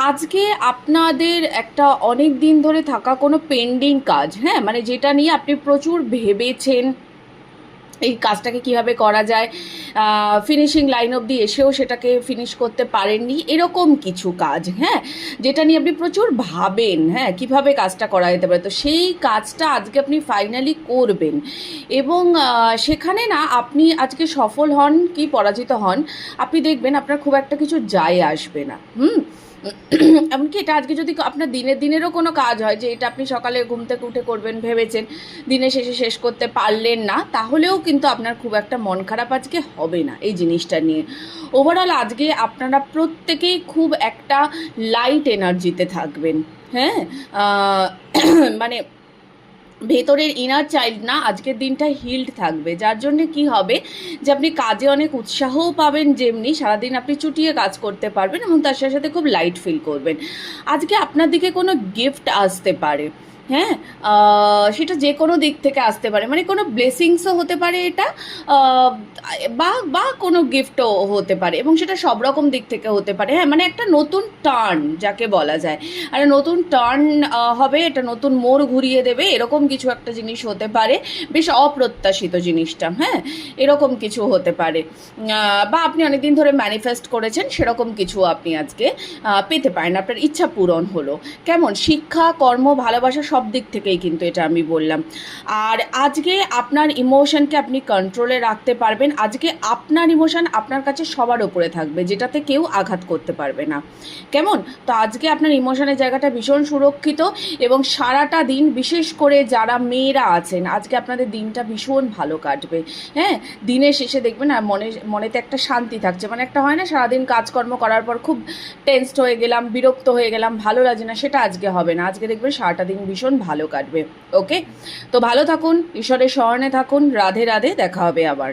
আজকে আপনাদের একটা অনেক দিন ধরে থাকা কোনো পেন্ডিং কাজ, হ্যাঁ, মানে যেটা নিয়ে আপনি প্রচুর ভেবেছেন, এই কাজটাকে কিভাবে করা যায়, ফিনিশিং লাইন অবধি এসেও সেটাকে ফিনিশ করতে পারেননি, এরকম কিছু কাজ, হ্যাঁ, যেটা নিয়ে আপনি প্রচুর ভাবেন, হ্যাঁ, কিভাবে কাজটা করা যেতে পারে। তো সেই কাজটা আজকে আপনি ফাইনালি করবেন এবং সেখানে না আপনি আজকে সফল হন কি পরাজিত হন, আপনি দেখবেন আপনার খুব একটা কিছু যায় আসবে না। এমনকি এটা আজকে যদি আপনার দিনেরও কোনো কাজ হয়, যে এটা আপনি সকালে ঘুম থেকে উঠে করবেন ভেবেছেন, দিনের শেষে শেষ করতে পারলেন না, তাহলেও কিন্তু আপনার খুব একটা মন খারাপ আজকে হবে না এই জিনিসটা নিয়ে। ওভারঅল আজকে আপনারা প্রত্যেকেই খুব একটা লাইট এনার্জিতে থাকবেন। হ্যাঁ, মানে ভেতরের ইনার চাইল্ড না আজকের দিনটা হিল্ড থাকবে, যার জন্য কি হবে যে আপনি কাজে অনেক উৎসাহও পাবেন, যেমনি সারাদিন আপনি চুটিয়ে কাজ করতে পারবেন এবং তার সাথে সাথে খুব লাইট ফিল করবেন। আজকে আপনার দিকে কোনো গিফট আসতে পারে, হ্যাঁ, সেটা যে কোনো দিক থেকে আসতে পারে, মানে কোনো ব্লেসিংসও হতে পারে এটা, আহ, বা বা কোনো গিফটও হতে পারে, এবং সেটা সব রকম দিক থেকে হতে পারে। হ্যাঁ, মানে একটা নতুন টার্ন যাকে বলা যায়, আর নতুন টার্ন হবে, এটা নতুন মোড় ঘুরিয়ে দেবে, এরকম কিছু একটা জিনিস হতে পারে, বেশ অপ্রত্যাশিত জিনিসটা, হ্যাঁ, এরকম কিছু হতে পারে। বা আপনি অনেকদিন ধরে ম্যানিফেস্ট করেছেন, সেরকম কিছু আপনি আজকে পেতে পারেন, আপনার ইচ্ছা পূরণ হলো। কেমন শিক্ষা, কর্ম, ভালোবাসা সব দিক থেকেই কিন্তু এটা আমি বললাম। আর আজকে আপনার ইমোশনকে আপনি কন্ট্রোলে রাখতে পারবেন। আজকে আপনার ইমোশন আপনার কাছে সবার উপরে থাকবে, যেটাতে কেউ আঘাত করতে পারবে না। কেমন? তো আজকে আপনার ইমোশনের জায়গাটা ভীষণ সুরক্ষিত, এবং সারাটা দিন বিশেষ করে যারা মেয়েরা আছেন, আজকে আপনাদের দিনটা ভীষণ ভালো কাটবে। হ্যাঁ, দিনের শেষে দেখবেন আর মনেতে একটা শান্তি থাকছে, মানে একটা হয় না সারাদিন কাজকর্ম করার পর খুব টেনসড হয়ে গেলাম, বিরক্ত হয়ে গেলাম, ভালো লাগে না, সেটা আজকে হবে না। আজকে দেখবেন সারাটা দিন ভীষণ ভালো কাটবে। ওকে, তো ভালো থাকুন, ঈশ্বরের শরণে থাকুন। রাধে রাধে, দেখা হবে আবার।